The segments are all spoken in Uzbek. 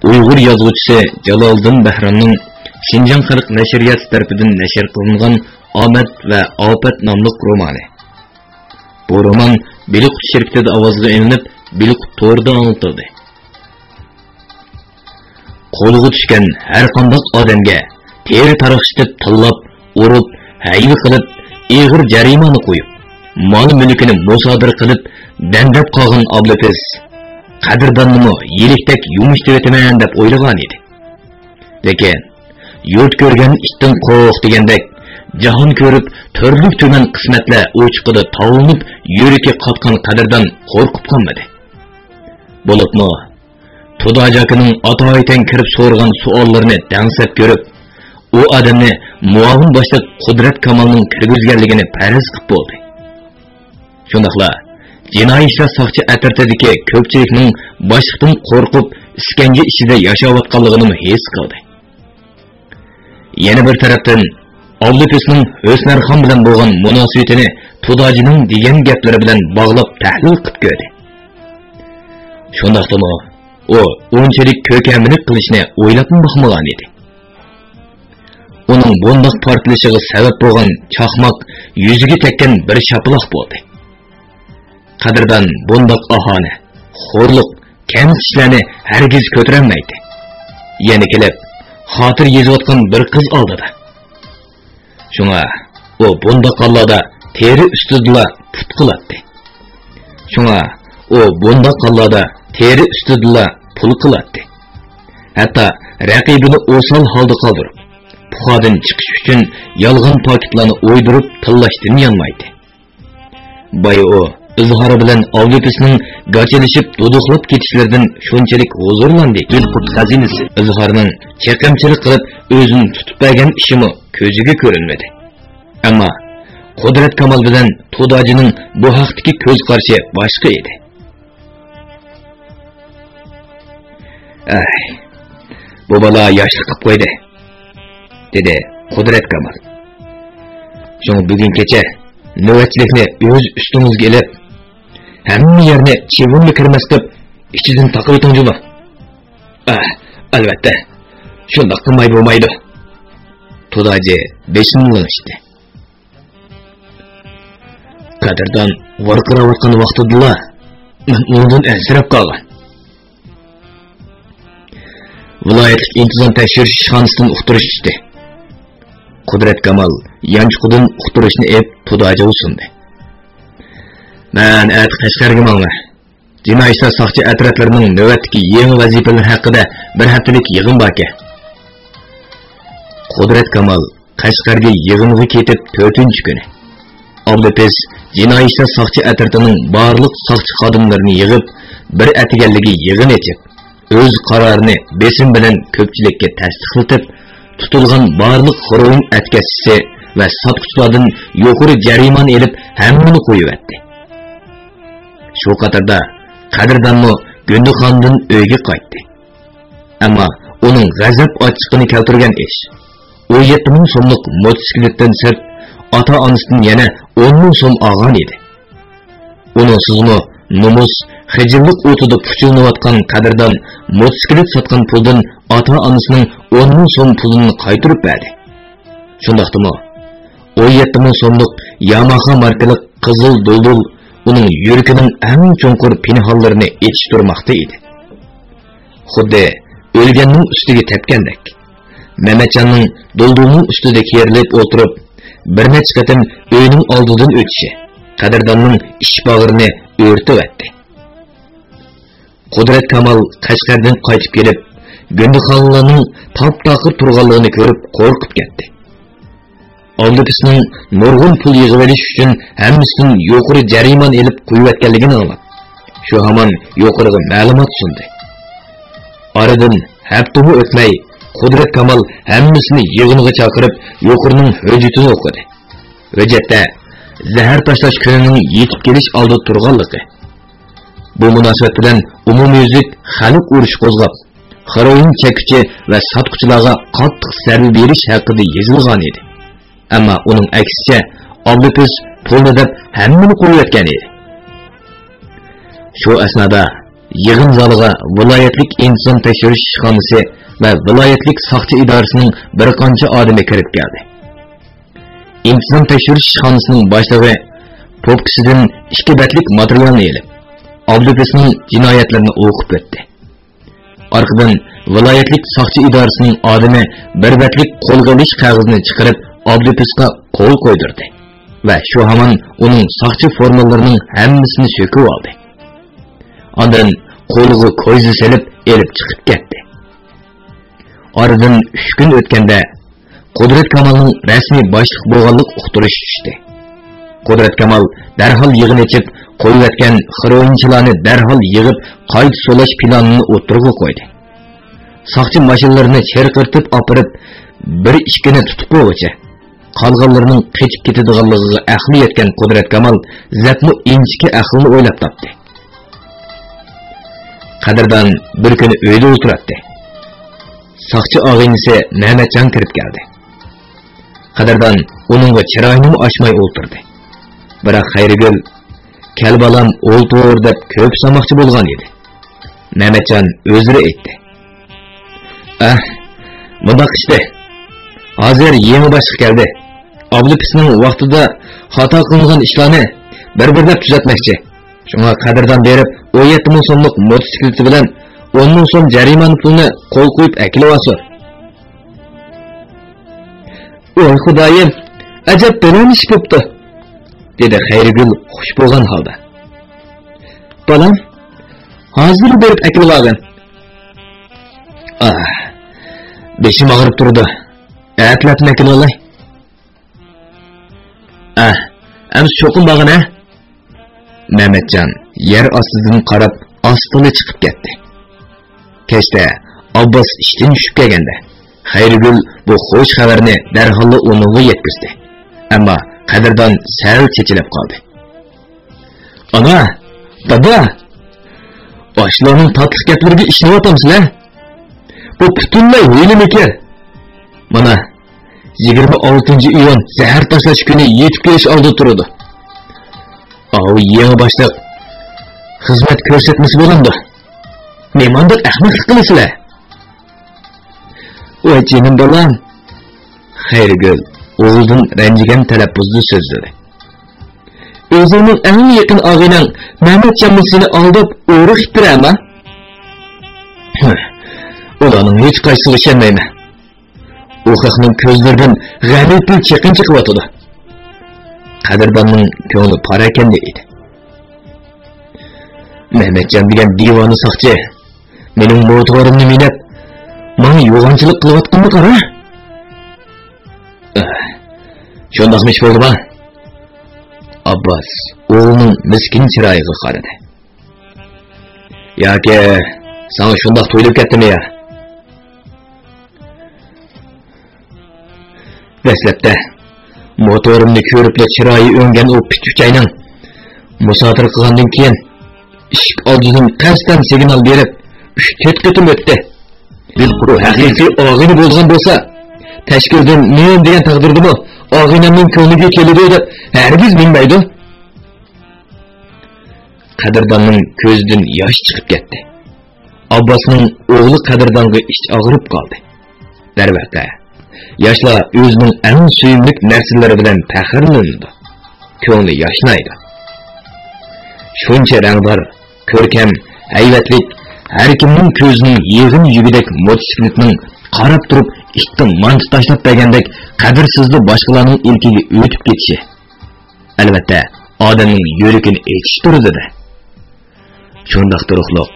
Uyg'ur yozuvchisi Jaloliddin Bahronning Şinjan Xalq nashriyati tarafidan nashr qilingan Omad va Ofat nomli romani. Bu roman Biliqut shirkatida ovozga ilinib, Biliqut to'rida anlatildi. Qo'lga tushgan har qanday odamga teri taraqshitib, tillab, urib, hayva qilib, ig'ir jarimani qo'yib, mol-mulkini musodir qilib, dandab qolgan Ablapiz qadrdonnimi yelikdek yumishtirib etaman deb o'ylagan edi. Lekin yurt ko'rgan itdan qo'rq degandek jahon ko'rib turli tuman qismatlar o'chqida tavunib yuragi qotgan qadrdan qo'rqib qolmadi. Bo'libmi Tudajakining atoydan kirib so'rgan savollarini dangsab ko'rib, u odamni muavin boshliq Qudrat Kamolning kirgizganligini farz qilib bo'ldi. Shundaqla jinoiy ishlar soqchi atrofidagi ko'pchilikning boshliqdan qo'rqib iskanja ichida yashayotganligini his qildi. Yana bir tarafdan Abdupesning O'snarxon bilan bo'lgan munosabatini Tudajining degan gaplari bilan bog'lab tahlil qilib ko'rdi. Shundaqdimi u unchalik ko'kamlik qilishni o'ylab boqmagan edi. Uning bundoq portlashiga sabab bo'lgan chaqmoq yuziga tekkan bir shapaloq bo'ldi. Qadrdan bundoq ahoni, xo'rliq, kamsizlarni hargiz ko'tarolmaydi. Yana kelib, xotir yezayotgan bir qiz oldida. Shunga u bundoq allada teri ustida put qiladi. Shunga u bundoq allada teri ustida pul qiladi. Hatto raqibini o'sal holda qoldirib, puxodan chiqish uchun yolg'on paketlarni o'ydirib tillashdan yanmaydi. Boy u izhori bilan Avlipisning gachilishib duduqlab ketishlaridan shunchalik huzurlandi. Bilqut xazinasi izhorining chaqamchilik qilib o'zini tutib bergan ishimi ko'ziga ko'rinmadi. Ammo Qudrat Kamol bilan Tudajining bu haqdagi ko'z qarashi boshqa edi. Bu bola yoshli qilib qo'ydi, dedi Qudrat Kamol. Shuni bugun kecha navbatchilikni o'z ustingizga ilib, hamma yerni chivunni kirmas qilib, ichidan taqib o'tingizmi? Albatta. Shundoq qilmay bo'lmaydi. Tudaji beshinlashdi. Qadrdan varqirayotgan vaqtida men undan ansirab qolgan. Viloyatlik intizom tekshirish ishxonasidan uqtirish tushdi. Qudrat Kamol yanchqudan uqtirishni ep Tudaji usundi. Men Qashqarga manga jinoiy ishlar soqchi atroflarining navbatdagi yangi vazifalar haqida bir haftalik yig'in bor ekan. Qudrat Kamol Qashqarga yig'inga ketib 4-kuni Abdupes jinoiy ishlar soqchi atrofining barliq soqchi xodimlarini yig'ib bir atiganligi yig'in etib, o'z qarorini besim bilan ko'pchilikka tasdiqlatib, tutilgan barliq xoroin atkasisi va sotqichlardan yuqori jarimani elib hammani qo'yibdi. Shu qatorda Qadrdanmi Gundixondan uyga qaytdi. Ammo uning g'azab ochiqini keltirgan ish 17 ming so'mlik motosikletdan sirt ota-onasidan yana 10 ming so'm olgan edi. Uning sizmi nomus xijillik o'tida puchilnayotgan Qadrdan motosiklet sotgan puldan ota-onasining 10 ming so'm pulini qaytarib berdi. Shundaqdimi 17 ming so'mlik Yamaha markali qizil duldul uning yuragining eng cho'nqur pinhollarini yetishtirmoqda edi. Xuddi o'lganning ustiga tepgandek. Mehmetjonning duldulning ustida kerilib o'tirib, bir necha qatim uyning oldidan o'tishi Qadrdonning ish bag'rini o'rtib o'tdi. Qudrat Kamol Qashqardan qaytib kelib, Gundixonlarning top-taqir turganligini ko'rib qo'rqib ketdi. Abdupesning nurg'un pul yig'ib olish uchun hammasidan yuqori jariman elib qo'yayotganligini anglab, shu hamon yuqoriga ma'lumot sundi. Oradan hafta o'tmay Qudrat Kamol hammasini yig'inga chaqirib, yuqorining hujjatini o'qidi. Hujjatda zahar tashlash kunining yetib kelish oldi turganligi. Bu munosabat bilan umumyuzlik xalq urush qo'zg'ab, xaroin chekuvchi va sotquchilarga qattiq zarba berish haqida yozilgan edi. Ammo uning aksicha Abdupes pulni deb hammani qo'yayotgan edi. Shu asnoda yig'in zaliga viloyatlik inson tekshirish ishxonasi va viloyatlik soqchi idorasining bir qancha odami kirib keldi. İntizam tekshirish ishxonasining boshlig'i popkisidan 2 betlik materialni elib, Abdupesning jinoyatlarini o'qib o'tdi. Orqadan viloyatlik soqchi idorasining odami bir betlik qo'lga olish qog'ozini chiqarib Abdupesga qo'l qo'ydirdi va shu hamon uning soqchi formallarining hammasini so'kib oldi. Ondan qo'liga ko'zi selib elib chiqib ketdi. Oradan 3 kun o'tganda Qudrat Kamalning rasmiy boshliq bo'lganlik uqtirish tushdi. Qudrat Kamal darhol yig'in echib, qo'yayotgan xiroinchilarni darhol yig'ib, qayta solash planini o'tirg'a qo'ydi. Soqchi mashinalarini cherqirtib opirib, 1-2 ni tutib qo'ygacha qolganlarning qechib ketadiganligiga aqli yetgan Qudrat Kamal zatni inchki aqlni o'ylab topdi. Qadirdan bir kuni uyda o'tirdi. Soqchi og'inisi Mehmetjon kirib keldi. Qadirdan uningga chiroyini ochmay o'tirdi. Biroq Xayrigul "Kel balam, o'ltir" deb ko'p samoqchi bo'lgan edi. Mehmetjon o'zira aytdi. Bundoq işte. Hozir yangi boshliq keldi. Abdupesning vaqtida xato qilgan ishlarni bir-birlab tuzatmoqchi. Shunga Qadirdan berib 17 ming so'mlik mototsikleti bilan 10 ming so'm jarimani pulini qo'l qo'yib akilib olsin. Voy Xudoyim, ajab bilan ish bo'pti, dedi Xayrigul xush bo'lgan holda. Bolam, hozir berib akilib olgin. Beshim og'rib turdi. Atlatni akilib olay. Am cho'qin bag'in a? Mehmetjon yer ostidan qarab ostini chiqib ketdi. Kechda Abbos ishdan tushib kelganda Xayrigul bu xo'sh xabarni darhol uningga yetkazdi. Ammo Qadirdan sal chechilib qoldi. Ana, baba, oshlarning tatliq gaplariga ishlayapsizlar? Bu butunlay o'yinimiki. Mana 26-iyun zahar tashlash kuni yetib kelish oldi turadi. Yangi boshliq xizmat ko'rsatmasi bo'lindi. Memondek ahmoqlik qilasizlar. Voy jinim bolam. Xayrigul o'zidan ranjigan talaffuzda so'zladi. O'zingning eng yaqin og'inang Mehmetjon seni aldab o'riq itirama? Ularning hech qaysisiga ishonmayman. U xalqning ko'zlaridan g'arib bir chiqin chiqyotdi. Qadirdonning ko'ngli parakanda edi. Mehmetjon degan divoni soqchi mening mo'torimni minib, menga yo'g'onchilik qilayotganini qara. Shundaqmi ish bo'ldi-ba? Abbos o'g'lining miskin chiroyiga qaradi. Yoki sana shundoq to'ylab ketdimi ya? Dastlabda motorimni ko'ribla chiroyi o'ngan u pichukchayning musofir qilgandan keyin eshik oldidan qasddan signal berib 3-4 qatim o'tdi. Bir quruq haqiqiy og'ini bo'lgan bo'lsa, tashkildan men degan taqdirdimi og'inamning ko'ngliga keladi deb hargiz bilmaydi. Qadirdonning ko'zidan yosh chiqib ketdi. Abbosning o'g'li Qadirdonga ich og'rib qoldi. Darvaqa yoshlar o'zining eng suyimli narsalari bilan faxrlanadi. Ko'ngli yoshnaydi. Shuncha rangdor, ko'rkam, hayvatlik har kimning ko'zining yig'in yugidek motosikletning qarab turib itdan mant tashlab bergandek qadrsizli boshqalarning ilkiga o'tib ketishi. Albatta, odamning yuragini echishtirdi-da. Shundoq turuqliq.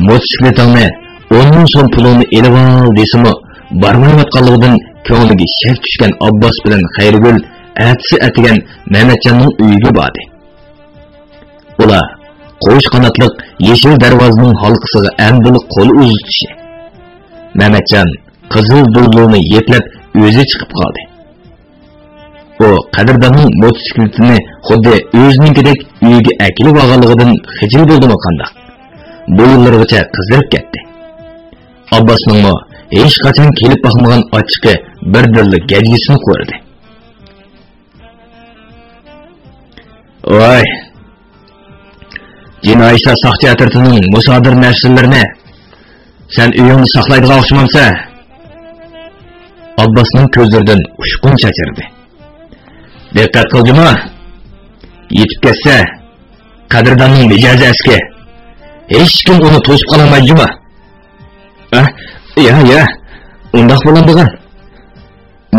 Motosikletni 10 ming so'm pulini elib ol desimi, barmayotganligidan ko'ngliga shak tushgan Abbos bilan Xayrigul atsi atigan Mehmetjonning uyiga bordi. Ular qo'sh qanotliq yeshil darvozaning halqasiga amdili qo'l uzatishi. Mehmetjon qizil dulluğunu yeplab o'zi chiqib qoldi. O Qadirdonning motosikletini xuddi o'zininkidek uyiga akilib olganligidan xijil bo'ldimi qandaq. Bu yillargacha qizdirib ketdi. Abbosning hech qachon kelib boqmagan ochiqi bir dilli gajgisini ko'rdi. Voy, Jinoiy ishlar saqchi atirtining musodir narsalarni sen uyingni saqlaydigan o'xshamamsa? Abbosning ko'zlaridan ushqun chachirdi. Diqqat qildimi? Yetib ketsa, qadrdonning mijozasiga hech kim uni to'sib qololmaydimi? Ya, undoq bo'ladigan.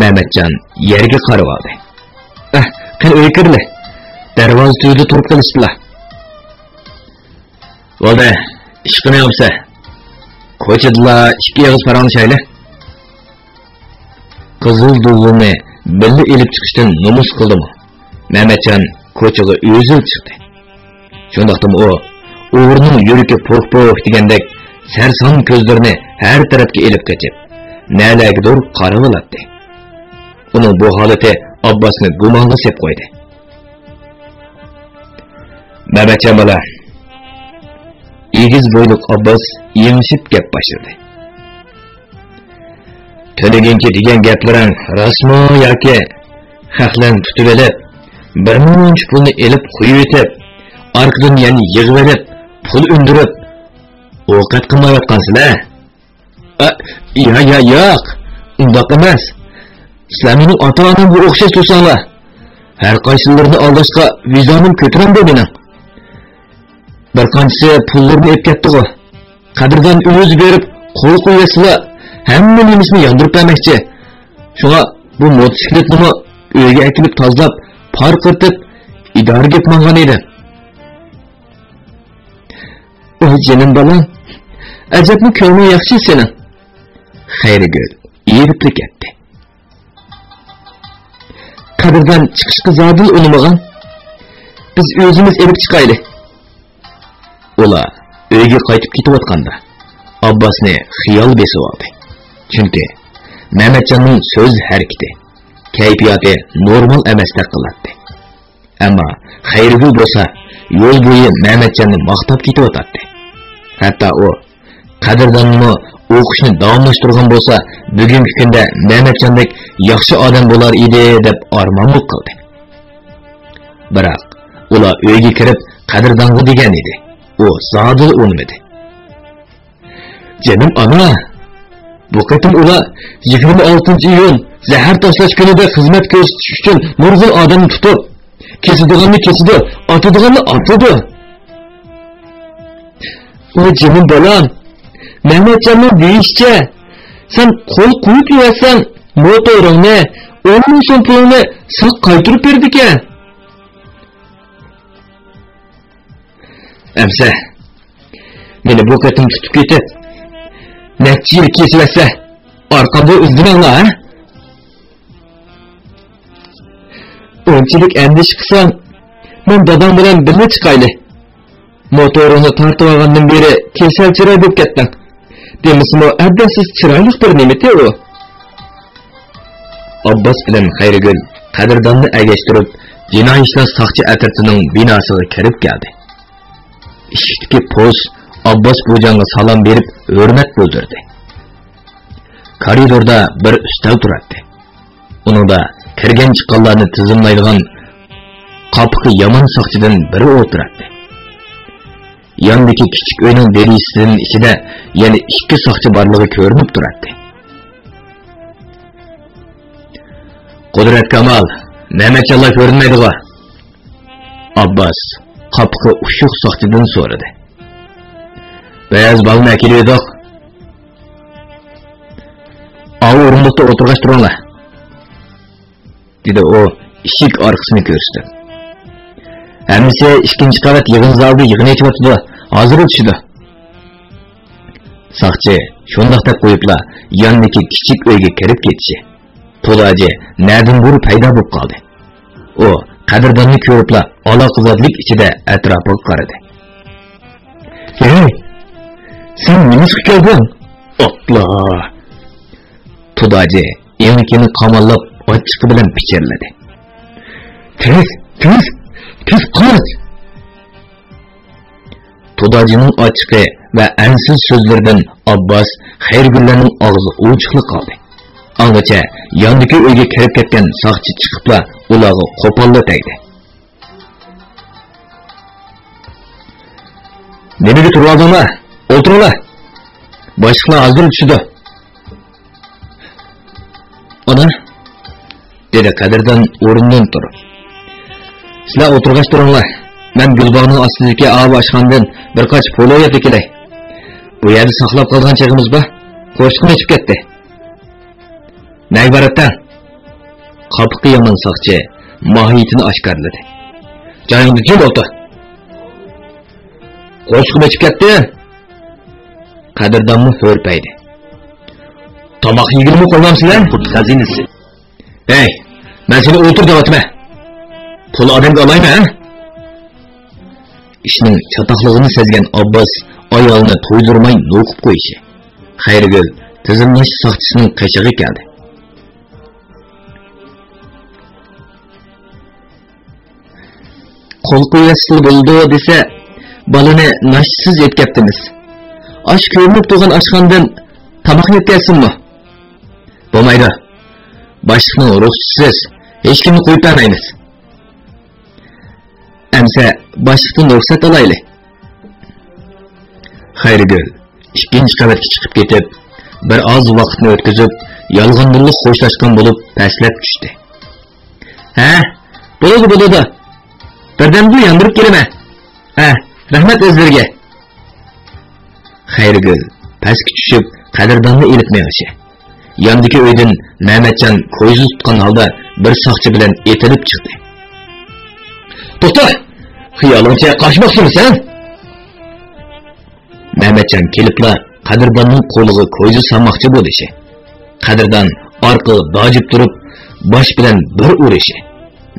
Mehmetjon yerga qarab oldi. Qani uyga kirdi. Darvoza tugida turib qolishdilar. Bo'ldi, ishqini yapsa. Ko'chadalar ikki og'iz paranglashayli. Qizil duvulni birga elib chiqishdan nomus qildimi? Mehmetjon ko'chaga o'zi chiqdi. Shundaqdimi u o'g'rining yuragi po'q-po'q degandek sarson ko'zlarini har tarafga elib qochib, nalagidir qarab oladi. Uning bu holati Abbosni gumonga sep qo'ydi. Mehmetjon bola, egiz bo'yliq Abbos yemishib gap boshladi. To'laganki degan gaplaring rasmo yoki haqlan tutib olib, bir muncha pulni elib qo'yib etib, orqadan yana yig'ib olib, pul undirib, ovqat qilmayotgansizlar. Yo'q, undoq emas. Sizlarning ota-onam bu o'xshash to'sanglar, har qaysilarini aldashga vizonim ko'taramdi mening. Bir qanchasi pullarni olib ketdi-ku. Qadrdan o'zi berib, qo'l qo'yasizlar. Hamma nemisini yondirib bermoqchi. Shunga bu motosikletni uyga akilib tozalab, park qilib, idoraga ketmagan edi. Jinim bolam, ajabni ko'ngli yaxshi sening. Xayrigul, erib ketdi. Qadrdan chiqishga zodil unamagan. Biz o'zimiz elib chiqaylik. Ular uyga qaytib ketayotganda Abbosni xiyol besib oldi. Chunki Mehmetjonning so'z harakati, kayfiyati normal emasdek qiladi. Ammo Xayrigul bo'lsa, yo'l bo'yi Mehmetjonni maqtab ketayotdi. Hatto u qadrdonni o'qishni davomlashtirgan bo'lsa, bugungi kunda Mehmetjondek yaxshi odam bo'lar edi deb armon qildi. Biroq ular uyga kirib qadrdonga degan edi. U zodil unmadi. Canım ana, bu qatim ular 26-iyun zahar tashlash kunida xizmat ko'rsatish uchun nurg'un odamni tutib, kesadiganni kesdi, otadiganni otadi. O canım bolam, Mehmetjonning deyishcha, sen qo'l qo'yib yurasan, motoringni, 10 ming so'm pulni saq qaytirib berdi ekan. Amsa, meni bu qatim tutib ketib, necha yil kesilasa, orqamda uzdimanglar, ha? O'nchilik andish qilsam, men dadam bilan birga chiqayli. Motorini tortib olgandan beri kesal chiroy bo'lib ketdim. Demismi, addasiz chiroyli bir nimati u. Abbos bilan Xayrigul qadrdonni agashtirib, jinoiy ishlar saqchi atirtining binosiga kirib keldi. Eshikdagi poz Abbos bo'jonga salom berib, hurmat bildirdi. Koridorda bir ustal turardi. Uningda kirgan chiqqanlarni tizimlaydigan qopqi yomon saqchidan biri o'tirardi. Yandagi kichik uyning derisining ichida yana 2 saqchi borligi ko'rinib turardi. Qudrat Kamal, Mehmetjonlar ko'rinmaydi-ku. Abbos qopqi ushuq saqchidan so'radi. Beyaz balni akiliydik. Avu o'rindiqda o'tirg'ach turinglar, dedi u eshik orqasini ko'rsatib. Hammasi 2-chi qavat yig'in zalida yig'in etyapti. Hozir o'tishdi. Saqchi shundoq deb qo'yiblar, yonidagi kichik uyga kirib ketdi. To'laji nadan buri paydo bo'lib qoldi. U qadrdonni ko'riblar, aloqizodlik ichida atrofiga qaradi. "Hey, sen nima qilib kelding?" "Otla." To'laji enikini qamallab ochiqi bilan pichirladi. Tez qoch." To'dajining ochiqi va ansiz so'zlaridan Abbos Xayrigullarning og'zi ochiqlik qoldi. Angacha yondagi uyga kirib ketgan saqchi chiqibla ularga qo'polla tegdi. Nimaga turib oldinglar? O'tiringlar. Boshliqlar hozir tushdi. Ona, dedi Qadirdan o'rnidan turib. Sizlar o'tirg'ach turinglar. Men Gulbog'ning ostidagi av ochgandan bir qancha polo yeb kelay. Bu yerda saqlab qolgan chig'imiz bor. Qo'shqin ichib ketdi. Naybaratdan qapqi yomon saqchi mohiyatini oshkorladi. Joyingda jim o'tir. Qo'shqin ichib ketdi. Qadirdanmi hurpaydi. Tomoq yigirmi qo'yamsizlar? Pul xazinasi. Ey, men seni o'tir deyapman. Pul odamga olaymi, ha? Ishning chatoqligini sezgan Abbos ayolni to'ydirmay no'qib qo'yishi. Xayrigul tizimlash soqchisining qishig'i keldi. Qo'l qo'yasizlar bo'ldi desa, balani nashsiz etkaptimiz. Osh ko'rinib turgan oshxondan tomoq yetkazsinmi? Bo'lmaydi. Boshliqning ruxsatisiz hech kimni qo'yib bermaymiz. Amsa boshliqdan ruxsat olaylik. Xayrigul ikkinchi qavatga chiqib ketib, bir oz vaqtni o'tkazib, yolg'onlik xo'shlashgan bo'lib pastlab tushdi. Ha, bo'ladi. Birdamda yondirib kelaman. Ha, rahmat o'zlarga. Xayrigul pastga tushib, Qadirdonni elib meng'ishi. Yandagi uydan Mehmetcan ko'zi tutgan holda bir soqchi bilan etilib chiqdi. To'xta! Xiyolingcha qochmoqchimisan? Mehmetcan kelibla Qadirdonning qo'liga ko'zi solmoqchi bo'lishi. Qadirdan orqa dojib turib, bosh bilan bir urishi.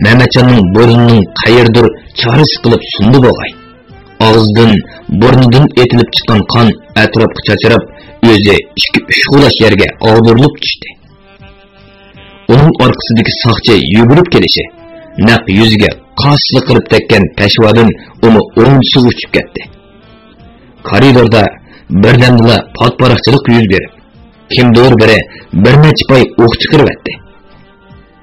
Mehmetcanning burnining qayerdir chorisi qilib sundi bo'lg'ay. Og'zidan, burnidan etilib chiqqan qon atrofga chachirab, o'zi 2-3 qo'lash yerga og'dirilib tushdi. Uning orqasidagi soqchi yugurib kelishi, naq yuziga qosli qirib tekkan peshvodan uni o'rinsiz uchib ketdi. Koridorda birdamla potparaqchilik yuz berib, kimdir biri bir necha pay o'q chiqarib etdi.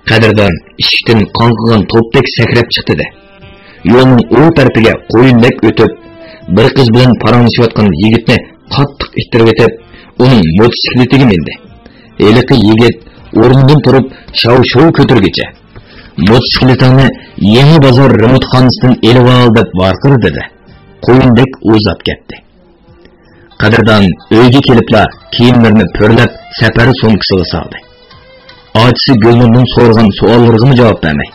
Qadirdan eshikdan qonqigan to'pdek sakrab chiqdi-da. Yo'lning o'ng tarafiga qo'yindek o'tib, bir qiz bilan paranglashayotgan yigitni qattiq ittirib etib, uning mototsikletiga mindi. Eliqi yigit o'rnidan turib, shov-shov ko'tirgicha motosikletini Yangi bozor remontxonasidan elib ol deb varqirdi-da. Qo'yindek o'zab ketdi. Qadirdan uyga kelibla kiyimlarini pörlab safar so'mkasiga soldi. Ochisi Gulnurning so'rgan savollariga javob bermay,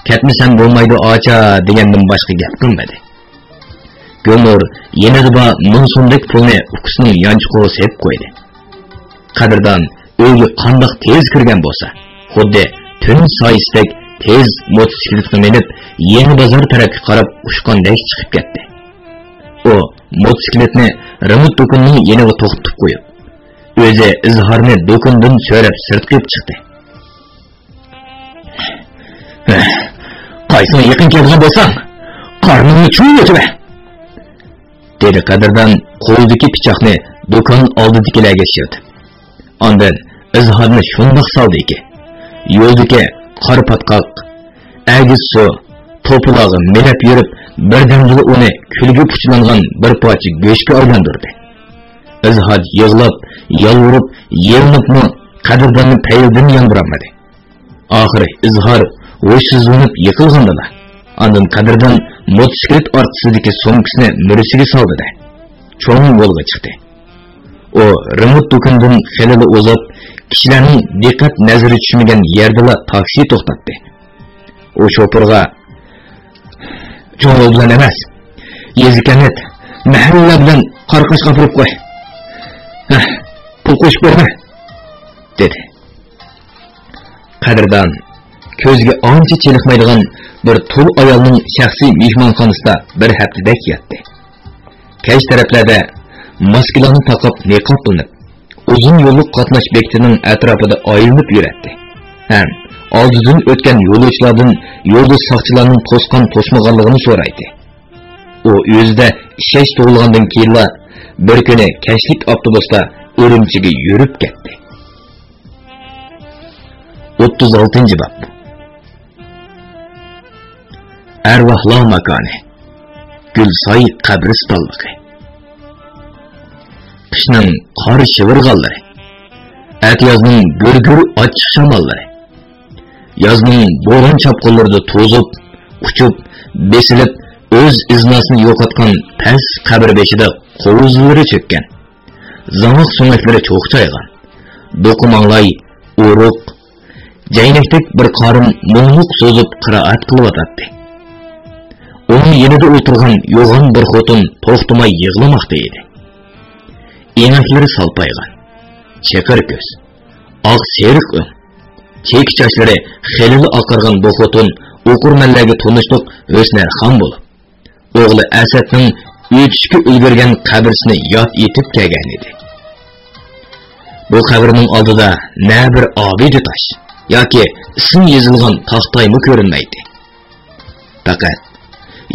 "Ketmasam bo'lmaydi, ocha" degandan boshqa gap qilmadi. Gulnur yenida ming so'mlik pulni ukisining yonchiqo'ga sepib qo'ydi. Qadirdan uyga qandoq tez kirgan bo'lsa, xuddi tun soyisdek tez motosikletga minib, Yangi bozor tarafga qarab ushqandek chiqib ketdi. O motosikletni remont do'konining yeniga to'xtatib qo'yib, o'zi izhorni do'kondan so'rab sirtqib chiqdi. "Qaysini yaqin kelgan bo'lsang, qorningni chuv o'tib", dedi Qadirdan qo'lidagi pichoqni do'kon oldidagilarga shirtib. Ondan izhorni shundoq soldiki, yo'ldagi qor patqoq, agiz suv, to'pilog'i melab yurib, birdamda uni kulga puchlangan bir parcha go'shtga aylantirdi. Izhor yig'lab, yolvorib, yerinibmi Qadirdonni payildan yondiramadi. Oxiri izhor o'shsizlanib yiqilgandilar. Ondan Qadirdan motosiklet orqasidagi so'mkasini murisiga soldi-da, cho'ng yo'lga chiqdi. O remont do'kondan xilali o'zib, kishilarning diqqat nazari tushmagan yerda taksi to'xtatdi. O shofirga "Cho'ng yo'l bilan emas, Yezikanet, mahalla bilan qarqashga qurib qo'y. Pul qo'shib berma", dedi. Qadirdan ko'zga ancha cheliqmaydigan bir tul ayolning shaxsiy mehmonxonasida bir haftadak yotdi. Kech taraflarda maskalarni taqib niqob qilinib, uzun yo'llik qatnash bekitining atrofida aylanib yuradi. Ham oldidan o'tgan yo'lovchilardan yo'lda soqchilarning to'sqan to'smaganligini so'raydi. U o'zida ishash tug'ilgandan keyin bir kuni kashlik avtobusda Urumchiga yurib ketdi. 36-bob. Arvohlar makoni. Gulsoy qabristonligi. qishning qor shivirg'anlari, atyozning gurgur ochiq shamollari, yozning bo'ron chapqinlarida to'zib, uchib, besilib, o'z iznasini yo'qotgan past qabr beshida qovuzlari cho'kkan, zamoq so'maklari cho'qchaygan, do'qimonlay, uruq, jaynakdek bir qorim mungluq so'zib qiroat qilyotdi. Onun yanida o'tirgan yo'g'on bir xotin to'xtamay yig'lamoqda edi. Enaklari salpaygan, cheqir ko'z, oq seriq o'ng, chek sochlari xelili oqargan bu xotin o'qirmanlarga tanishliq O'smarxon bo'lib, o'g'li Asadning o'tishga ulgurgan qabrisini yod etib kelgan edi. Bu qabrning oldida na bir obida tosh yoki ism yozilgan taxtaymi ko'rinmaydi. Faqat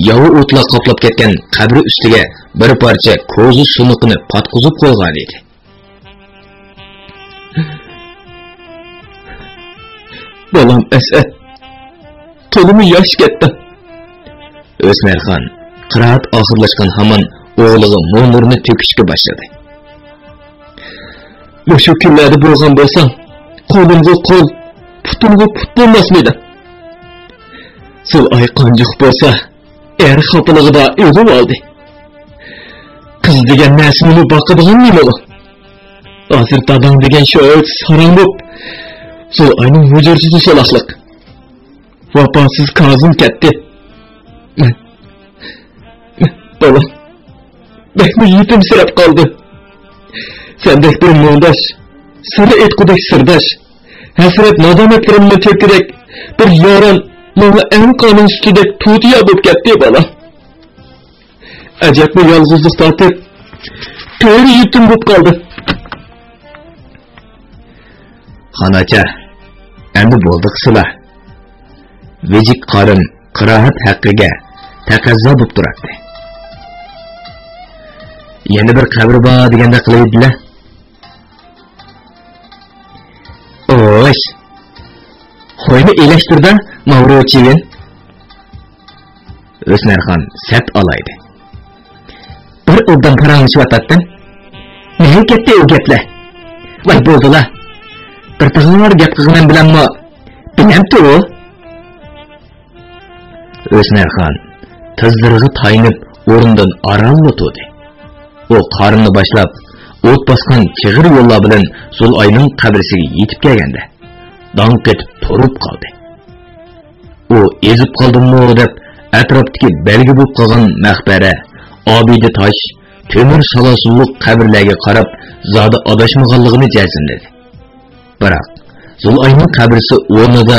yovi o'tlar qoplab ketgan qabri ustiga bir parcha ko'zi sunuqini patqizib qo'ygan edi. Bolam Asad, to'limi yosh ketdi. O'smarxon qiroat oxirlashgan hamon o'g'liga mo'mirni to'kishga boshladi. Mushu kunlarda bo'lgan bo'lsam, qo'limga qo'l, putimga put bo'lmasmidi? Sul oy qonjiq bo'lsa, er xotinligida o'lib oldi. Qiz degan narsani boqadigan nima bu? Hozir dadam degan shoir sarang bo'lib, sul oyning hujurchisi solaqliq. Vafosiz Kazım ketdi. Bolam, bekmi yetimsirab qoldi. Sendek bir mo'ndash, siri etqudek sirdash, hasrat nadomatlarimni to'kirek bir yoron mana en qonun ustidek tutiya bo'lib ketdi bolam. Ajabmi yolg'izlik tortib, ko'ri yetim bo'lib qoldi. Xonacha, endi bo'ldi qislar. Vejik qorin qiroat haqqiga taqazzo bo'lib turadi. Yana bir qabr bor deganda qilaydilar. Osh. Xo'yni elashtirda Mavrochiyin. O'smarxon sat olaydi. Bir obdan paranglashib "Nega ketdi u gaplar? Voy bo'ldilar. Bir tag'inlar gap qilgan bilanmi? Bilamdi u?" O'smarxon tizdirg'i tayinib o'rindan aralli turdi. O qarnini boshlab, o't bosgan chig'ir yo'llar bilan Zul'ayning qabrisiga yetib kelganda, donq etib turib qoldi. U ezib qoldimmi deb atrofdagi belgi bo'lib qolgan maqbara, obida tosh, temir salosulliq qabrlarga qarab, zodi adashmaganligini jazmladi. Biroq Zul'ayning qabrisi o'rnida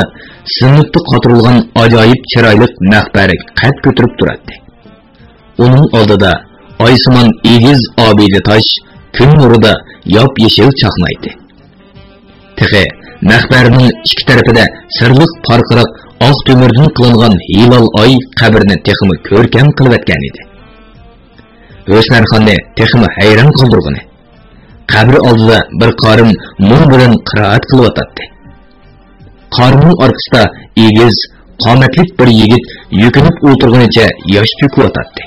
sinibda qotirilgan ajoyib chiroyli maqbara qad ko'tarib turadi. Uning oldida oysimon egiz obida tosh kun nurida yop-yeshil chaqnaydi. Tig'i maqbaraning ikki tarafida sirliq parqiraq oq temirdan qilingan hilol oy qabrni texmi ko'rkam qilib etgan edi. O'smarxonni texmi hayron qoldirgani. Qabri oldida bir qorim mum bilan qiroat qilib o'tadi. Qorimning orqasida egiz, qomatli bir yigit yukinib o'tirganicha yosh to'kib o'tadi.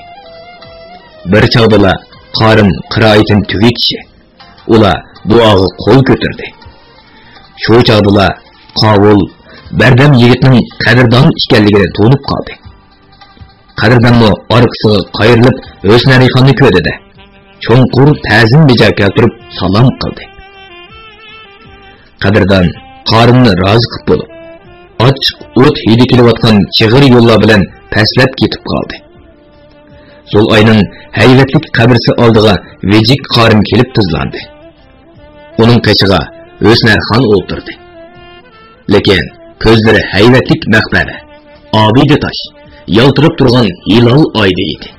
Bir chog'da qorim qiroatin tugitishi, ular duoga qo'l ko'tardi. Shu chog'da qovul bardam yigitning qadrdon ekanligini to'nib qoldi. Qadrdonmi orqasiga qayrilib O'smarxonni ko'rdi. Cho'nqur ta'zim beja keltirib salom qildi. Qadrdon qorimni rozi qilib bo'lib, ochiq o't hidi kelayotgan chig'ir yo'llar bilan pastlab ketib qoldi. Zul'ayning hayvatlik qabrisi oldiga vejik qorim kelib tizlandi. Uning qishiga O'smarxon o'ltirdi. Lekin ko'zlari hayvatlik maqbara, obida tosh, yaltirab turgan hilol oyda edi.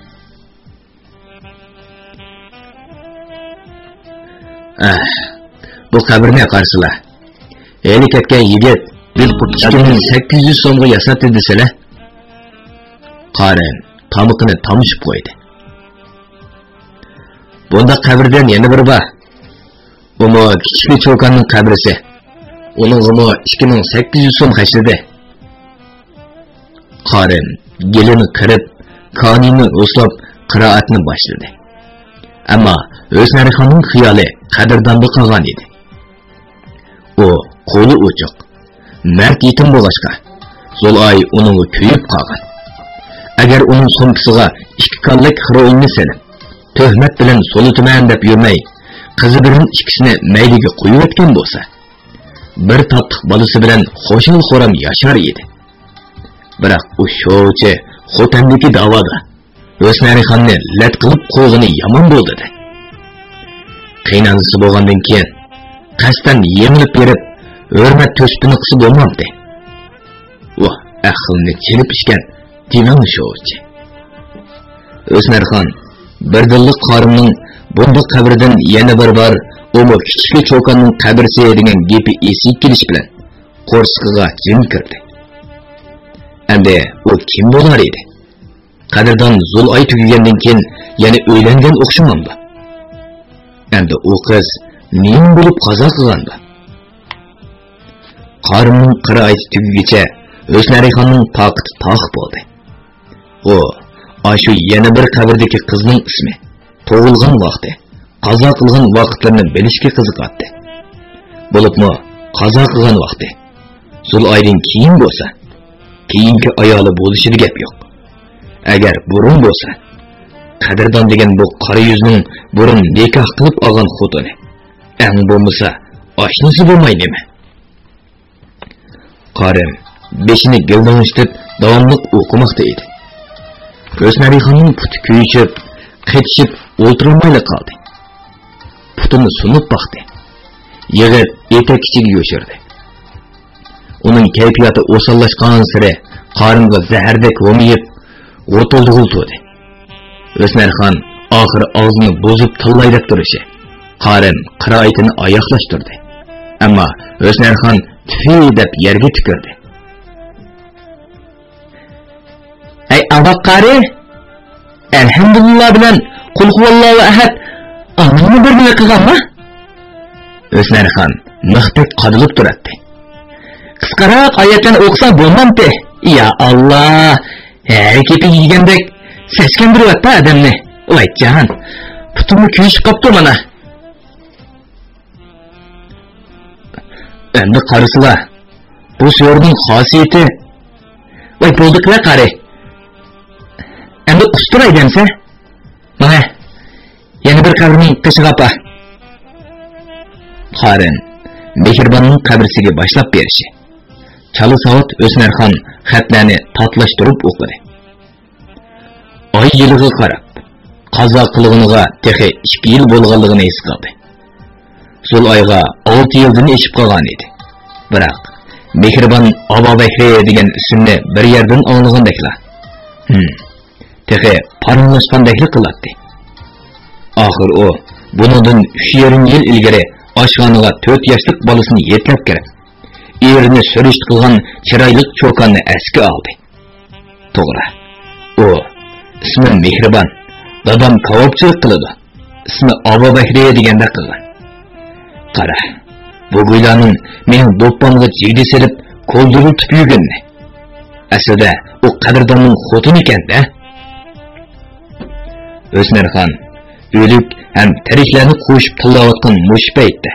Bu qabrni qarshilar. Eli ketgan yigit bir qutchini 800 so'mga yasatdi desalar. Qorim tomiqini tomishib qo'ydi. Bunda qabrdan yana bir bor. Umi kichik cho'kanning qabrisi. Uning g'imi 2800 so'm xashladi. Qorim gelini qirib, konini o'slab qiroatni boshladi. Ammo O'smarxonning xiyoli qadrdonda qolgan edi. U qo'li ochiq, mard yetim bo'lishqa, Zulay uning kuyib qolgan. Agar uning so'mkisiga 2 kallik xirolni selib, tuhmat bilan solutaman deb yurmay, qizi bilan ikkisini mayliga qo'yib o'tgan bo'lsa, bir tatliq bolasi bilan xo'shal-xo'ram yashar edi. Biroq u sho'chi Xotandagi davoda O'smarxonni lat qilib qo'yg'ini yomon bo'ldi. Qiynalisi bo'lgandan keyin qasdan yemilib berib, hurmat to'spini qilib bo'lmabdi. Voh, aqlni chelib ishgan divan sho'chi. O'smarxon birdillik qorimning bunda qabridan yana bir bor o'mo kichik cho'konning qabrisi degan gapi esib kelish bilan qo'rsqiga jim kirdi. Endi u kim bo'lar edi? Qadrdon Zulay tugagandan keyin yana uylangan o'xshamamdi. Endi u qiz nim bo'lib qazo qilgandi? Qorimning qira'ati tugigacha O'smarxonning taqati taq bo'ldi. O shu yana bir qabrdagi qizning ismi, tug'ilgan vaqti, qazo qilgan vaqtlarini bilishga qiziqadi. Bo'libmi, qazo qilgan vaqti Zulaydan keyin bo'lsa, keyingi ayoli bo'lishida gap yo'q. Agar burun bo'lsa, qadrdon degan bu qora yuzning burun nikoh qilib olgan xotini, eng bo'lmasa, oshnasi bo'lmaydimi? Qorim beshini gildonishtirib davomli o'qimoqda edi. O'smarxonning puti kuyishib, qetishib o'ltirolmay qoldi. Putini sunib baqdi. Yig'ib etak ichiga yo'shirdi. Uning kayfiyati o'sallashgan siri qoringa zahardek o'miyib, o'toldi. O'smarxon oxir og'zini bo'zib tillaydab turishi, qorin qiroatini oyoqlashtirdi. Ammo O'smarxon tfi deb yerga tukirdi. Ey avaq qari, elhamdülillah bilan qul huvallohu ahad amrini bir nima qilganmi? O'smarxon mixtak qadilib turadi. Qisqaroq oyatlarni o'qisam bo'lmamdi. Ya Allah, harakati yegandek seskandiryapti odamni. Voyjon, putimni kuyishib qopti mana. Endi qarasizlar, bu so'rning xosiyati. Voy bo'ldiqlar qari. Endi qusturay demsa, mana yana bir qabrning qishiga apa. Qorin Mehribonning qabrisiga boshlab berishi. Chala savat O'smarxon xatlarni tatlashtirib o'qidi. Oy yiliga qarab, qazo qilganiga texi 2 yil bo'lganligini his qildi. Zulayga 6 yildan eshib qolgan edi. Biroq Mehribon Abobakri degan ismni bir yerdan olgandeklar. Texi paranlashgandeklik qiladi. Oxir u bundan 3,5 yil ilgari oshxonaga 4 yoshlik bolasini yetlab kirib, erini surish qilgan chiroyli cho'konni asga oldi. To'g'ri. U ismi Mehribon, dadam kavobchilik qiladi. Ismi Abobakri deganda qilgan. Qara, bu go'ylarning mening do'ppamga jigdi selib, qo'ldirib yurganni. Aslida u qadrdonning xotini ekan-da. O'smarxon o'lik ham tiriklarni qo'shib tillayotgan mush paytda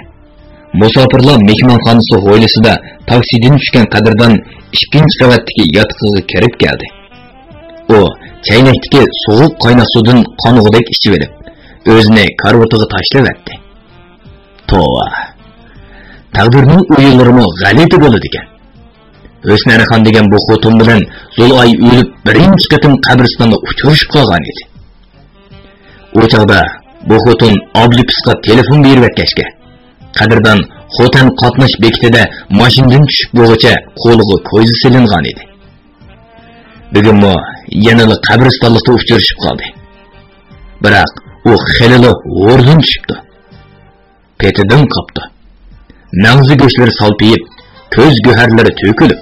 musofirlar mehmonxonasi hovlisida taksidan tushgan qadrdon 2-chi qavatdagi yotqiga kirib keldi. U chaynakdagi sovuq qaynoq suvdan qonug'idek ichib olib, o'zini karvotiga tashlab o'tdi. Tova. Taqdirning o'yinlarimi g'alati bo'ladi ekan. O'smarxon degan bu xotin bilan Zulay o'lib birinchi qatim qabristonda uchrashib qolgan edi. O chaqda bu xotin Abdupisga telefon berib o'tkashga. Qadrdon xotin qatnash bekitida mashinadan tushib bo'g'icha qo'liga ko'zi silingan edi. Bugun mo yana qabristonlikda uchrashib qoldi. Biroq u xilili o'rdan tushibdi. Petidan qopdi. Mag'zi go'shlari salpiyib, ko'z go'harlari to'kilib,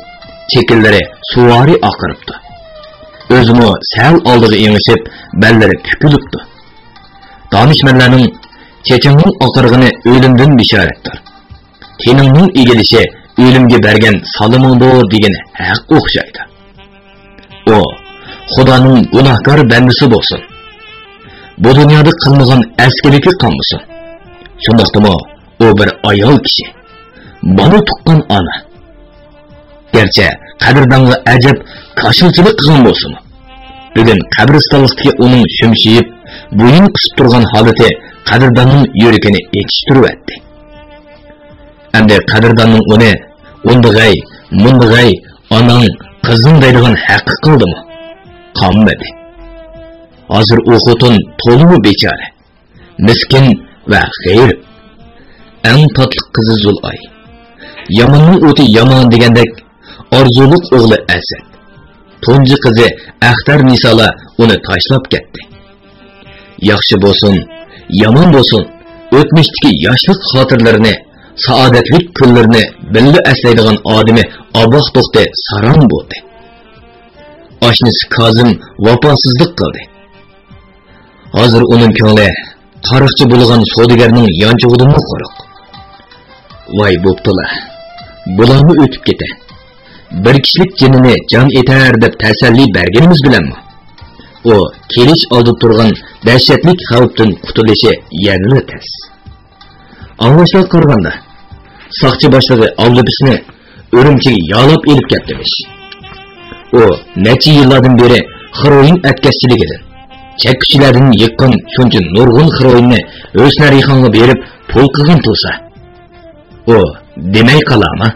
chekillari suvari oqiribdi. O'zimi sal oldiga engishib, ballari pukilibdi. Danışmanlarning chechanning oqirg'ini o'limdan bishoratdir. Teningning egilishi o'limga bergan salimingdir degan haq o'xshaydi. O, Xudoning gunohkor bandasi bo'lsin. bu dunyoda qilmagan askarlikka qolmasin. Shundaqdimi, u bir ayol kishi, bola tuqqan ona. Gerçi qadrdonga ajab qoshilchilik qilgan bo'lsin. Bugun qabristonlikdagi uning shumshiyib, bo'yin qisib turgan holati qadrdonning yuragini echishtiryapti. Endi qadrdonning uni undig'ay, mundig'ay, onang, qizing deydigan haqqi qildimi? Qolmadi. Hozir u xotin to'limi bechora, miskin va g'ayr. Eng tatlı qizi Zulay. Yamanning o'ti yomon degandek orzuliq o'g'li Asad. Tunji qizi Axtar Nisola uni tashlab ketdi. Yaxshi bo'lsin, yomon bo'lsin, o'tmishdagi yoshlik xotirlarini, saodatlik kunlarini birga eslaydigan odami Alloh to'xti saron bo'ldi. Oshnisi Kozim vafosizlik qildi. Hozir uning ko'ngli qariqchi bo'lgan savdogarning yonchug'idan qo'rq. Voy bo'ptila. Bularni o'tib ketdi. Bir kishilik jinini jon etar deb tasalli berganimiz bilanmi? O kelish oldi turgan dahshatli xavfdan qutulishi yanada tez. Anglashlar qaraganda soqchi boshlig'i Avlubisni Urumchiga yolib elib ketdimish. O necha yillardan beri heroin atkazchiligidan chekkichilardan yiqqan shuncha nurg'un heroinni O'snarixonga berib pul qilgan tursa, o demay qalama.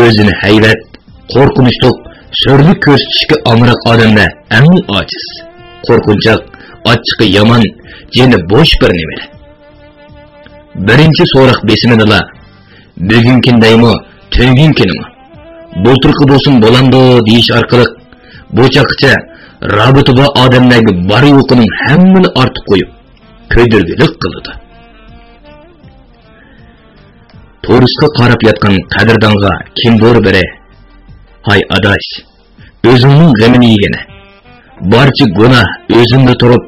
O'zini hayrat, qo'rqinchli, sho'rlik ko'rsatishga omroq odamlar eng ojiz, qo'rqinchoq, ochiqi yomon, jini bo'sh bir nima. Birinchi so'roq besimidala, bugunkindaymi, tungunkinimi? Bulturqi bo'lsin bo'landi deyish orqali bu chaqcha rabitaba odamlarga bor yo'qining hammani ortib qo'yib, ko'dirgilik qildi. To'risga qarab yotgan qadrdonga kim bor biri? Hay adash, o'zingning g'amini yegani. Barcha gunoh o'zingda turib,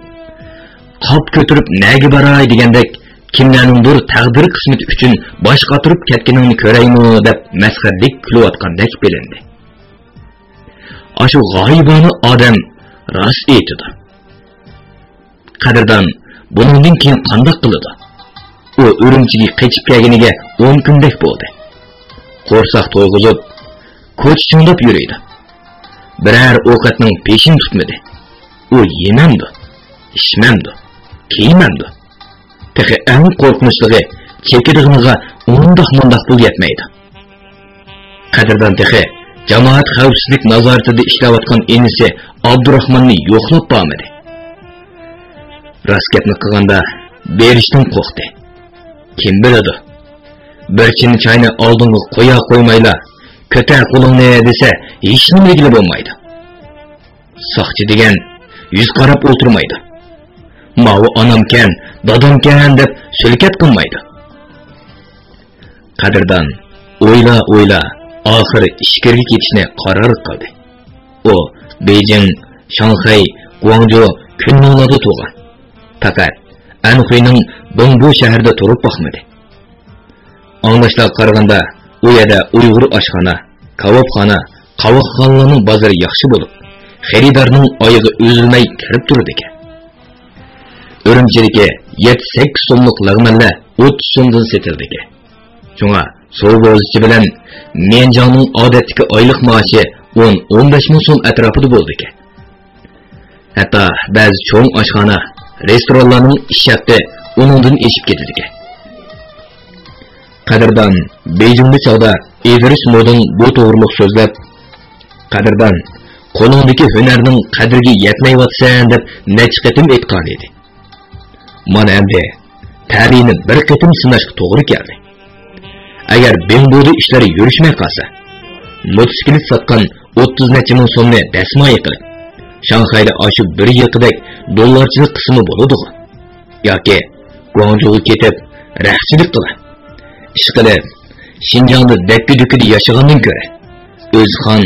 qop ko'tirib nega baray degandek, kimlarningdir taqdir qismati uchun bosh qotirib ketganingni ko'raymi deb masxarlik qilayotgandek bilindi. Ashu g'oyibona odam rost aytdi. Qadrdon buningdan keyin qanday qiladi? O Urumchiga qechib kelganiga 10 kundek bo'ldi. Qo'rsoq to'yg'izib, ko'ch chundab yuraydi. Biror ovqatning peshin tutmadi. U yemamdi, ichmamdi, kiymamdi. Tehi eng qo'rqinchligi chekidig'iniga undoq-mundoq pul yetmaydi. Qadrdon tehi jamoat xavfsizlik nazoratida ishlayotgan inisi Abdurahmonni yo'qlab bormadi. Raskatni qilganda berishdan qo'rqdi. Kim biladi? Bir chin chayni oldinga qo'ya qo'ymayla, ko'tar qo'lingni desa, hech nimaga bo'lmaydi. Soqchi degan yuz qarab o'tirmaydi. Mavi onamkan, dadamkan deb sulkat qilmaydi. Qadrdon o'yla, oxiri ishkirga ketishni qaror qildi. O Beijing, Shanxay, Guangzhou kunlarda tug'an. Faqat Anxuyning bu shaharda turib boqmadi. Anglashlar qaraganda u yerda Uyg'ur oshxona, kabobxona, qovoqxonalarning bozori yaxshi bo'lib, xaridorning oyog'i uzilmay kirib turdi ekan. Urumchidagi 7-8 so'mlik lag'manlar 30 so'mdan setildi ekan. Shunga so'g'ozichi bilan Menjonning odatdagi oylik maoshi 10-15 ming so'm atrofida bo'ldi ekan. Hatto ba'zi cho'ng oshxona, restoranlarning ish haqi uningdan eshib ketdi ekan. Qadrdon Beijingda chog'da Idris Modin bu to'g'riliq so'zlab, qadrdon qo'lingdagi hunarning qadriga yetmayotsan deb necha qatim aytgan edi. Mana endi ta'bini bir qatim sinashga to'g'ri keldi. Agar Bengbo'da ishlari yurishmay qolsa, motosiklet sotgan 30 necha ming so'mni dasmoy qilib, Shanxayda oshib bir yiqidek dollarchilik qismi bo'ladi. Yoki Guangzhouga ketib rahchilik qilib, ish qilib, Xinjiangda dakki-dukkida yashagandan ko'ra, o'z xon,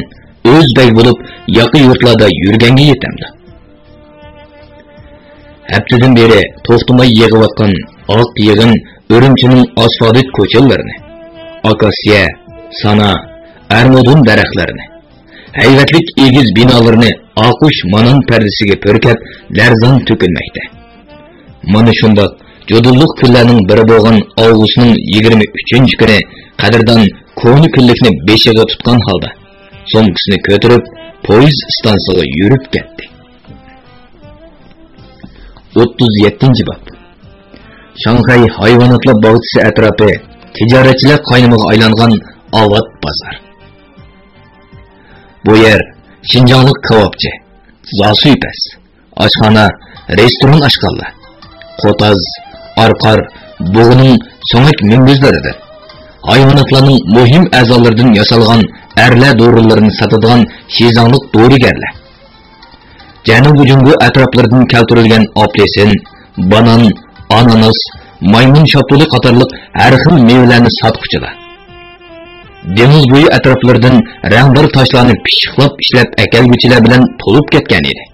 o'z bey bo'lib, yaqin yurtlarda yurganga yetamdi. Haftadan beri to'xtamay yig'ayotgan oq yig'in Urumchining asfalt ko'chalarini, akasiya, sana, armudun daraxtlarini, hayvatlik egiz binolarni Aquş manan perdesiga pörkep larzon tökülmekte. Mana shundoq jodulluq kunlarning biri bo'lgan avgustning 23-kuni Qadirdan ko'ni kunlikni beshiga tutgan holda so'mkisini ko'tarib poyezd stansiyasiga yurib ketdi. 37-bob. Shanxay hayvonotlar bog'chasi atrofi tijoratchilar qaynimiga aylangan Avat bozor. Bu yer Şinjanlık kebapçı, zasuypes, aşxana, restoran aşqanlar, qotaz, arqar, buğunun so'ngak mümbüzleridir. Hayvanotlarning muhim a'zolaridan yasalgan erlar dorilarini satadigan Şinjanlık dorigarlar. Janubiy Jungo atroflaridan keltirilgan apelsin, banan, ananas, maymun shaptuli qatorliq har xil mevalarni sotquchilar. Deniz bo'yi atroflaridan rangdor toshlarni pishiqlab ishlab akalguchilar bilan to'lib ketgan edi.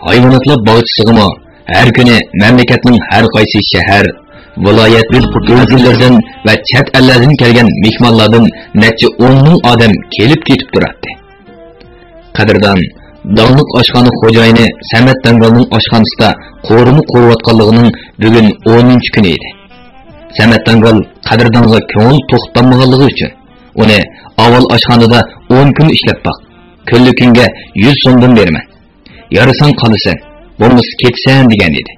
Hayvonotlar bog'chisiga har kuni mamlakatning har qaysi shahar, viloyat o'lkalardan va chet ellardan kelgan mehmonlardan necha 10 ming odam kelib ketib turardi. Qadirdan donglik oshxona xo'jayini Samat Dangalning oshxonasida qo'rini qo'rayotganligining bugun 10-kuni edi. Samat Dangal Qadirdanga ko'ngil to'xtamaganligi uchun uni avval oshxonada 10 kun ishlab baq. Kunlik kunga 100 so'mdan beraman. Yarasan qolasan, bo'lmasa ketsan degan edi.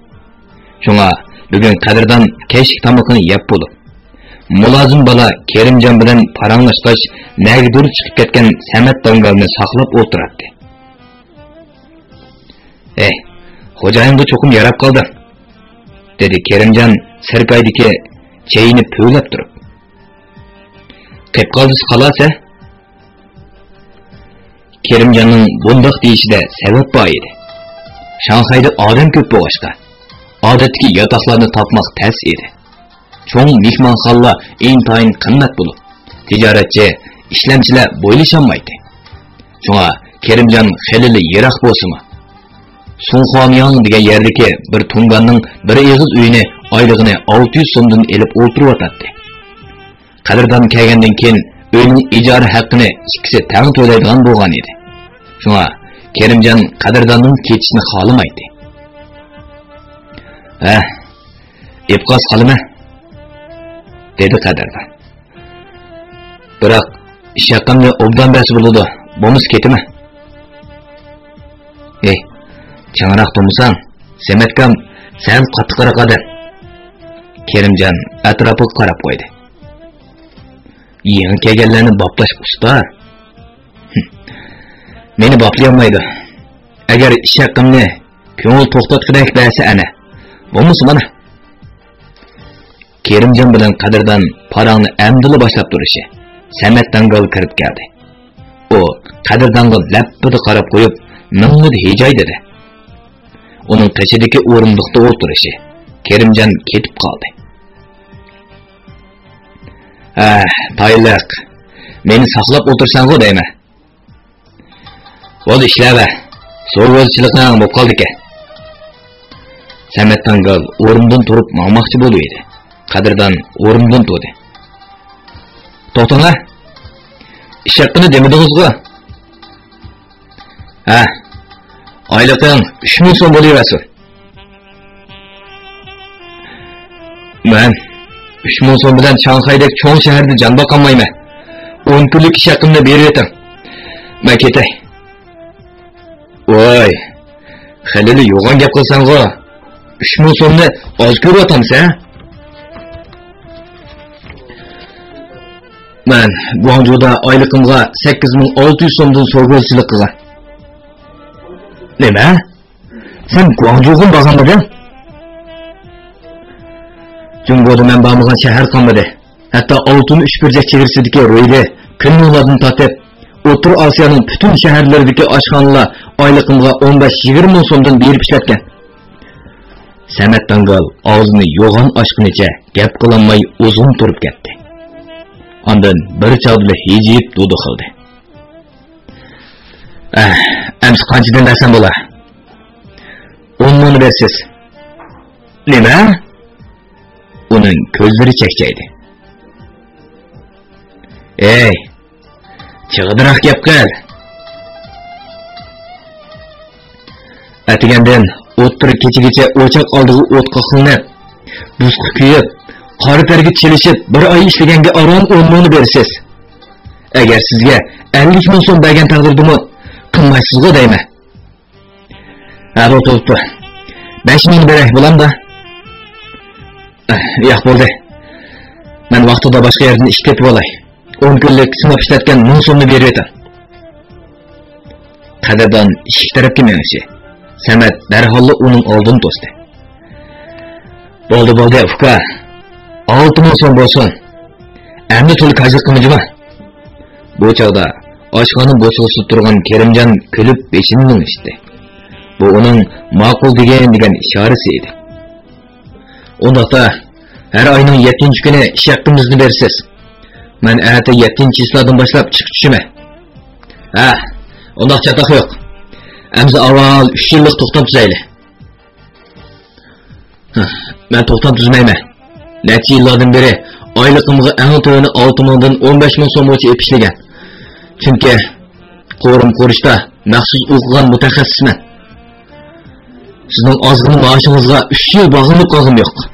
Shunga bugun Qadirdan kechki tomoqni yeb bo'lib, mulozim bola Kerimjon bilan paranglashqach, nagdur chiqib ketgan Samat Dangalni saqlab o'tirardi. Xo'jayinga cho'qim yarab qoldi, dedi Kerimjon sirpaydiki chayini po'ylab turib. Qilib qoldingiz xalosa? Kerimjonning bundoq deyishida sabab bor edi. Shanxayda odam ko'p bo'lg'achqa, odatdagi yotoqlarni topmoq tez edi. Cho'ng mehmonxonalar intayin qimmat bo'lib, tijoratchi, ishlamchilar bo'ylasholmaydi. Shunga Kerimjon xilili yiroq bo'lsa-mu, Sunxonyang degan yerdagi bir tunganning bir eg'iz uyini oylig'ini 600 so'mdan elib o'tirib Qadirdan kelgandan keyin uyning ijara haqqini ikkisi tang to'laydigan bo'lgan edi. Shunga Kerimjon Qadirdanning ketishini xohlamaydi. Ipqos qolma, dedi Qadirdan. Biroq ish haqqimni obdan bas bo'ladi, bo'lmas ketimi? Changroq turmusan, Sematkam, sen qattiqroq odam. Kerimjon atrofiga qarab qo'ydi. Yangi kelganlarni boplash usta. Meni boplayolmaydi. Agar ish haqqimni ko'ngil to'xtatqidak bersa ana, bo'lmasa mana. Kerimjon bilan Qadirdan parangni amdili boshlab turishi Samat Dangal kirib keldi. U Qadirdanga lappida qarab qo'yib, "Mingni hejay" dedi. Uning qachidagi o'rindiqda o'tirishi Kerimjon ketib qoldi. Tayliq, meni saqlab o'tirsan-ku deyman. Bo'ldi, ishlava. So'rg'ozchilikning bo'lib qoldi-ku. Samat Dangal o'rnidan turib maqmoqchi bo'lib edi. Qadirdan o'rnidan turdi. To'xtanglar. Ish haqqini demadingiz-ku? Oyliqing 3000 so'm bo'laversin. Men 3000 so'm bilan Shanxaydagi cho'ng shaharda jon boqolmayman. 10 kunlik ish haqqimni berib eting. Men ketay. Voy, xilili yo'g'on gap qilsan-ku. 3000 so'mni oz ko'ryapsan? Men Guangzhouda oyliqimga 8600 so'mdan so'rg'olchilik qilgan. Nima? Sen Guangzhouga borganmiding? Jungoda men bormagan shahar qolmadi. Hatto oltin uchburchak chegirsidagi ro'yda kunlardan tortib, O'rta Osiyoning butun shaharlaridagi oshxonalar oyliqimga 15-20 ming so'mdan berib ishlatgan. Samat Dangal og'zini yo'g'on ochqunicha gap qilolmay uzun turib ketdi. Ondan bir chog'da hijib dudu qildi. Ems qanchadan bersan bo'lar? 10 ming bersiz. Nima? Uning ko'zlari chakchaydi. Chig'idiroq gap qil. Әтігенден оттыр кечеге очақ алдығы отқа қылынып, бұзқы күйіп, қары тәрге челішіп, бір ай ішлегенге аран 10 мыңы берсіз. Әгер сізге 50 мың сом бәген тағдырдымы, қылмайсызға дәйме. Әбіл толыпты. 5 мыңы бере болам да? Яқ болды. Мен вақтыда башқа ерден іштеп болай. 10 күнлік сынап іштеткен 1000 сомны беріп еті. Қадырдан ішік тарап кемеңізше. Сәмәт дәрхаллы оның алдын тосты. Болды, ұфқа. 6000 сом болсын. Әмді түлі қажық қымыжы ма? Бұл чағда ашқаның босылысы тұрған Керімжан күліп бешінің ішті. Бұл оның мақұл деген шарысы еді. Ондақта әр айның 7-ші күні шәқтімізді берсіз. Мен әті 7-ші числадың башлап шық түшіме. Ондақ чатақ жоқ. Әмзі авал 3 жылық тоқтам түзәйлі. Мен тоқтам түзмейме. Нәтчі жылладың бері айлықымғы әң тойыны 6000-дан 15 мың сом өте епішлеген. Чүнке қорым қорышта мәқсіз оқыған мұтәқәсісмен. Сіздің азғының maaşыңызға 3 жыл бағынып қалғым жоқ.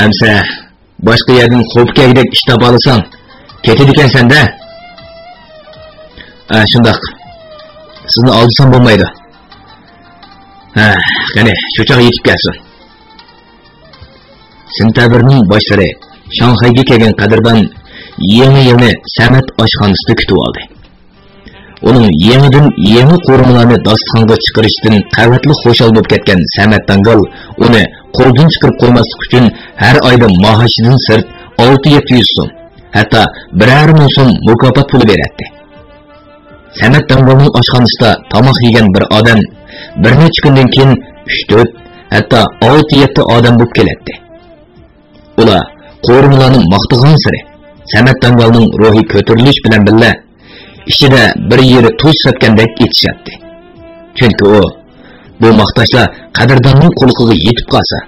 Әмсә, башқа ердің қоп кәгідек іштап алысаң, кетеді екен сәнді? Шындақ, сізді алдысам болмайды. Қане, шөчақ етіп кәсін. Сентябрьнің башлары Шанхайға келген Қадырдан еңі Сәмәт ашханысты күтіп алды. Оның еңі қорымланы дастханға чықырыштың қабатлы қошал болып кеткен Сәмәт Даңғал оны қолдың чықырып қоймасы күшін әр айда мағашыдың сырт 600-700 сом, әтті 1,5 мың сом мұкапат пұлы беретті. Сәмәт Даңғалның ашханыста тамақ еген бір адам бірнеше күнден кейін 3-4, әтті 6-7 адам болып келетті. Ола қорымланы мақтыған сыры Сәмәт Даңғалның рухи көтіріліш білен білі ішіде бір ері тұз сәткендек етішетті. Чүнкі о, бұл мақташла Қадырданның құлқығы етіп қалса,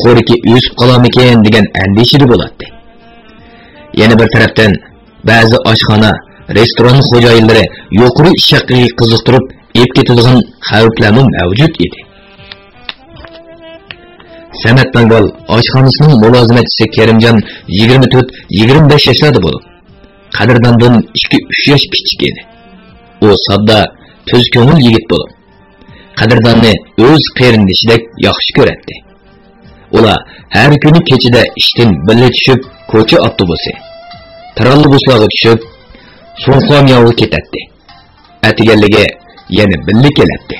қорыке өсіп қалам екен деген әндешілі болады. Ені бір тараптан, бәзі ашхана, ресторан қожайылары yoquri ishaqqiga qiziqtirib ep ketilgan xavflarning mavjud edi. Samat Dangol oshxonasining mulozimatchisi Kerimjon 24-25 yoshlarda bo'lib, Qadrdondan 2-3 yosh kichik edi. U sodda, tuz ko'ngil yigit bo'lib, Qadrdonni o'z qarindishidek yaxshi ko'rardi. Ular har kuni kechida ishdan birga tushib, ko'cha avtobusi, trolleybuslarga tushib, so'nqom yo'lga ketadi. Atiganligi yana birga keladi.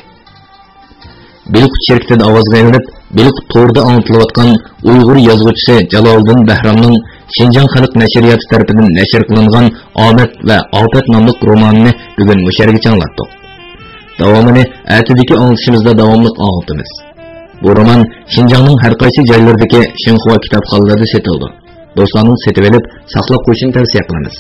Bilq cherkdan ovozga aylanib, Bilq to'rda anglatilayotgan Uyg'ur yozuvchisi Jaloliddin Bahramning Xinjiang xalq nashriyati tarafidan nashr qilingan Omad va Ofat nomli romanini bugun musharga anglatdik. Davomini atidagi anglitishimizda davomli anglatamiz. Bu roman Xinjiangning har qaysi joylaridagi Xinhua kitobxonalarida sotildi. Do'stlarning setib olib, saqlab qo'yishini tavsiya qilamiz.